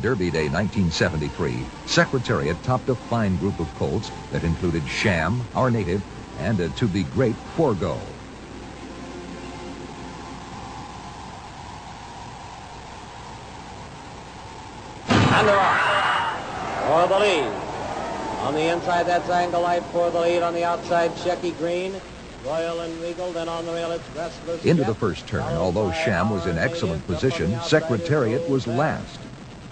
Derby Day 1973, Secretariat topped a fine group of colts that included Sham, Our Native, and a to-be great Forgo. And they're off for the lead. On the inside, that's Angle Life for the lead. On the outside, Shecky Green, Royal and Regal. Then on the rail, it's Restless Into Jet. the first turn, although Sham was in excellent position, Secretariat was last.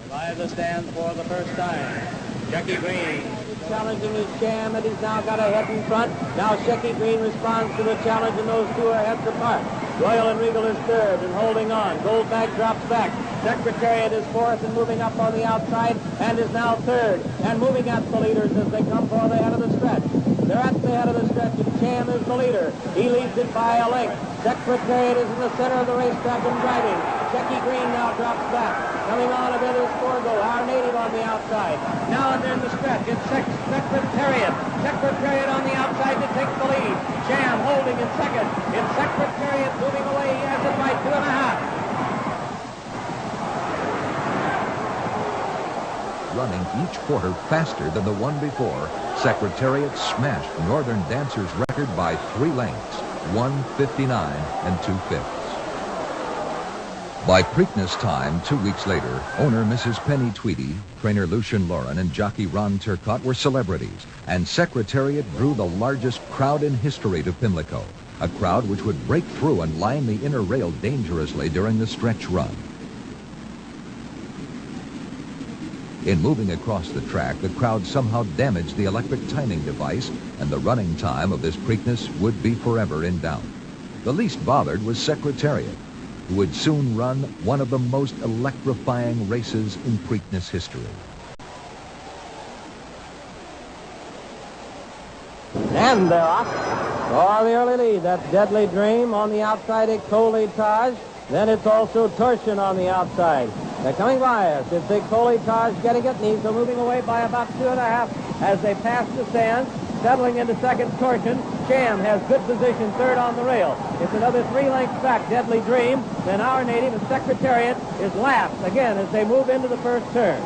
By the stand for the first time, Shecky Green challenging his Sham, and he's now got a head in front. Now Shecky Green responds to the challenge, and those two are heads apart. Royal and Regal is third and holding on. Goldback drops back. Secretariat is fourth and moving up on the outside and is now third and moving at the leaders as they come for the head of the stretch. They're at the head of the stretch, and Sham is the leader. He leads it by a length. Secretariat is in the center of the racetrack and driving. Shecky Green now drops back. Coming on a bit is Forgo, Our Native on the outside. Now and then the stretch, it's Secretariat. Secretariat on the outside to take the lead. Sham holding in second. It's Secretariat moving away. He has it by 2.5. Running each quarter faster than the one before, Secretariat smashed Northern Dancer's record by 3 lengths, 1:59 and 2/5. By Preakness time 2 weeks later, owner Mrs. Penny Tweedy, trainer Lucian Lauren, and jockey Ron Turcotte were celebrities, and Secretariat drew the largest crowd in history to Pimlico, a crowd which would break through and line the inner rail dangerously during the stretch run. In moving across the track, the crowd somehow damaged the electric timing device, and the running time of this Preakness would be forever in doubt. The least bothered was Secretariat, who would soon run one of the most electrifying races in Preakness history. And they're off for the early lead. That's Deadly Dream on the outside, Ecole Taj. Then it's also Torsion on the outside. They're coming by us. It's Ecole Taj getting it, and he's moving away by about 2.5 as they pass the stands. Settling into second, Torsion. Sham has good position, third on the rail. It's another 3 lengths back, Deadly Dream. Then Our Native and Secretariat is last again as they move into the first turn.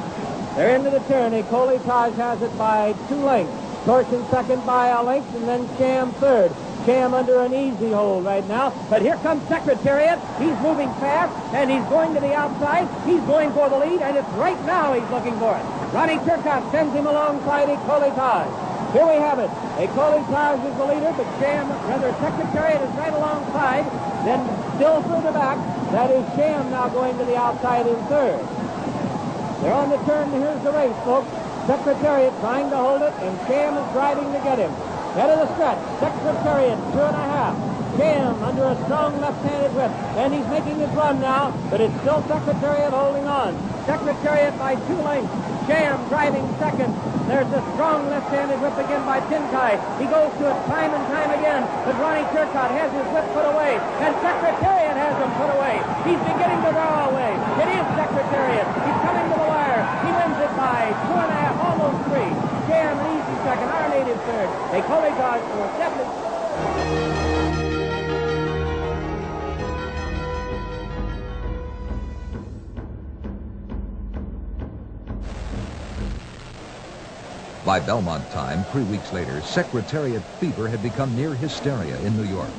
They're into the turn. Ecole Taj has it by 2 lengths. Torsion second by a length, and then Sham third. Sham under an easy hold right now, but here comes Secretariat. He's moving fast, and he's going to the outside. He's going for the lead, and it's right now he's looking for it. Ronnie Turcotte sends him alongside Ecole Taj. Here we have it. Ecole Taj is the leader, but Secretariat is right alongside. Then still further back, that is Sham now going to the outside in third. They're on the turn. Here's the race, folks. Secretariat trying to hold it, and Sham is driving to get him. Head of the stretch, Secretariat, 2.5. Sham under a strong left-handed whip, and he's making his run now, but it's still Secretariat holding on. Secretariat by 2 lengths. Sham driving second. There's a strong left-handed whip again by Pinkai. He goes to it time and time again, but Ronnie Turcotte has his whip put away, and Secretariat has him put away. He's beginning to draw away. It is Secretariat. He's coming to the wire. He wins it by 2.5, almost 3. Sham an easy second, Our Native third. Ecole Taj for second. By Belmont time, 3 weeks later, Secretariat fever had become near hysteria in New York.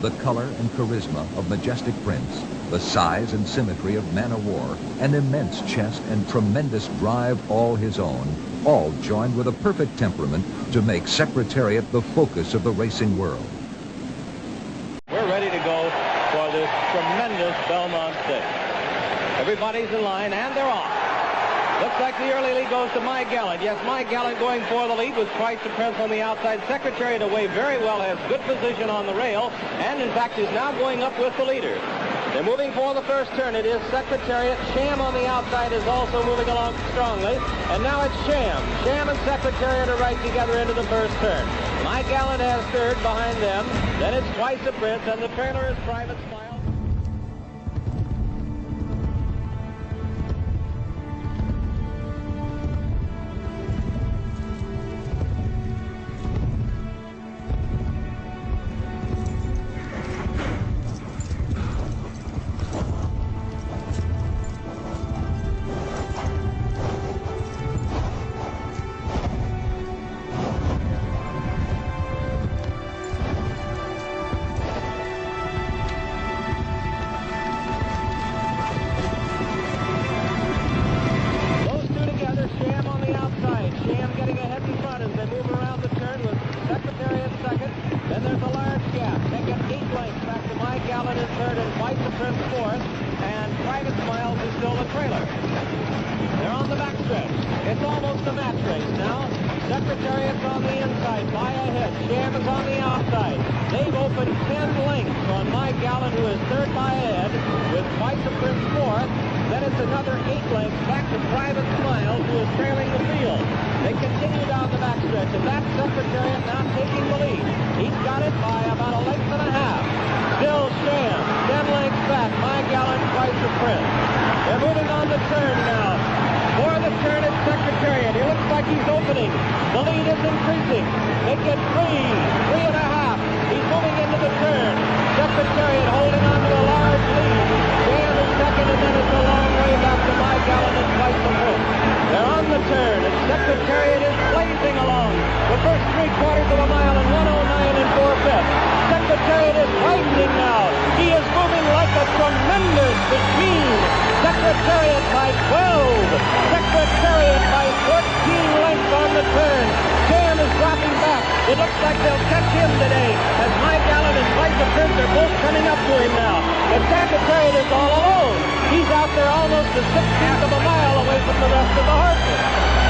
The color and charisma of Majestic Prince, the size and symmetry of Man o' War, an immense chest and tremendous drive all his own, all joined with a perfect temperament to make Secretariat the focus of the racing world. We're ready to go for this tremendous Belmont Stakes. Everybody's in line, and they're off. Looks like the early lead goes to My Gallant. Yes, My Gallant going for the lead with Twice the Prince on the outside. Secretariat away very well, has good position on the rail, and in fact is now going up with the leader. They're moving for the first turn. It is Secretariat. Sham on the outside is also moving along strongly, and now it's Sham. Sham and Secretariat are right together into the first turn. My Gallant has third behind them. Then it's Twice the Prince, and the trailer is Private Smile. gap. They get 8 lengths back to Mike Allen in third and White the Prince fourth, and Private Smiles is still the trailer. They're on the backstretch. It's almost a match race now. Secretariat's on the inside, by ahead. Sham is on the outside. They've opened 10 lengths on Mike Allen, who is third by ahead, with White the Prince fourth. Then it's another 8 lengths back to Private Smiles, who is trailing the field. They continue down the backstretch, and that Secretariat now taking the lead. He's got it by about a length and a half. Still Sham, 10 lengths back. Mike Allen, White the Prince. They're moving on the turn now. For the turn at Secretariat. He looks like he's opening. The lead is increasing. They get 3 and a half. He's moving into the turn. Secretariat holding on to a large lead. Sham is second, and then it's a long way back to Mike Allen and White the Prince. They're on the turn, and Secretariat is blazing along. The first 3/4 of a mile in 1:09 4/5. Secretariat is widening now. He is moving like a tremendous machine. Secretariat by 12. Secretariat by 14 lengths on the turn. Sham is dropping back. It looks like they'll catch him today, as Mike Allen and White the Prince are both coming up to him now. But Secretariat is all alone. He's out there almost a 1/16 of a mile away from the rest of the horses.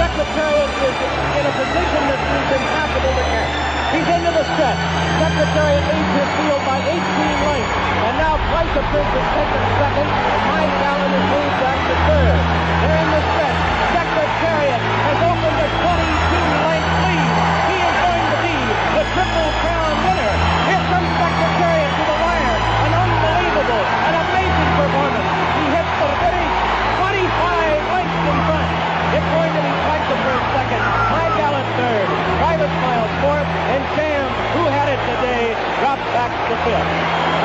Secretariat is in a position that is impossible to catch. He's into the stretch. Secretariat leads his field by 18 lengths. And now White the Prince is taken second, and Mike Allen is moved back to third. They're in the stretch. Secretariat has opened a 22-length lead. He is going to be the Triple Crown winner. Here comes Secretariat to the wire. An unbelievable, an amazing performance. He hits the finish 25 lengths in front. It's going to be White the Prince second, Mike Allen third, Private Smiles fourth, and Sham, who had it today, dropped back to fifth.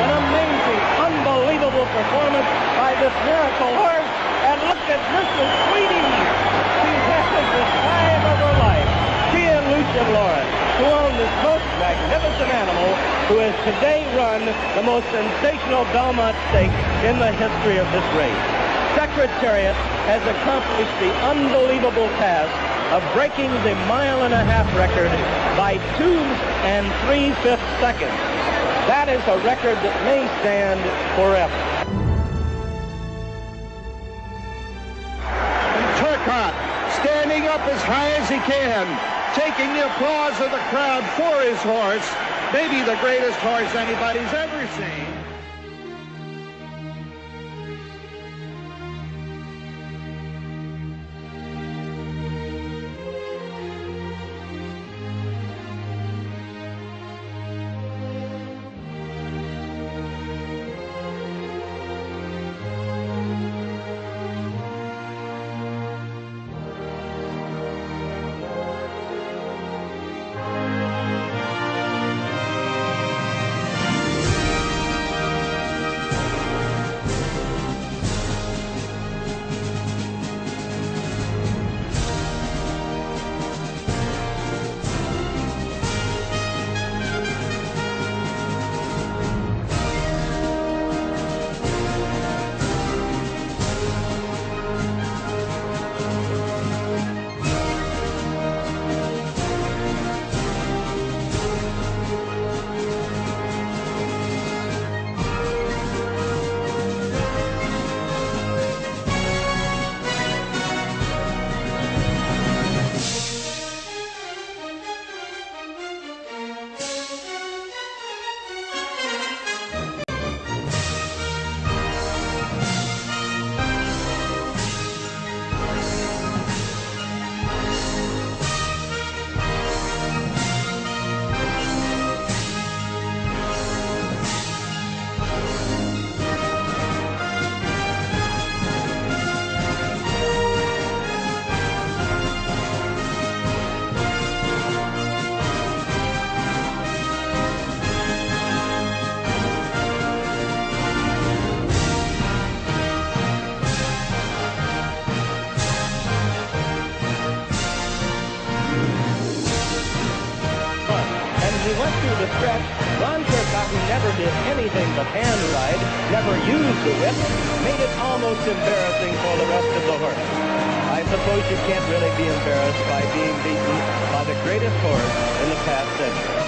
An amazing, unbelievable performance by this miracle horse. And look at Mrs. Sweetie. She's having the time of her life. She and Lucien Lawrence, who own this most magnificent animal, who has today run the most sensational Belmont Stakes in the history of this race. Secretariat has accomplished the unbelievable task of breaking the 1.5-mile record by 2 3/5 seconds. That is a record that may stand forever. And Turcotte standing up as high as he can, taking the applause of the crowd for his horse, maybe the greatest horse anybody's ever seen. The stretch, Ron Turcotte, who never did anything but hand ride, never used the whip, made it almost embarrassing for the rest of the horse. I suppose you can't really be embarrassed by being beaten by the greatest horse in the past century.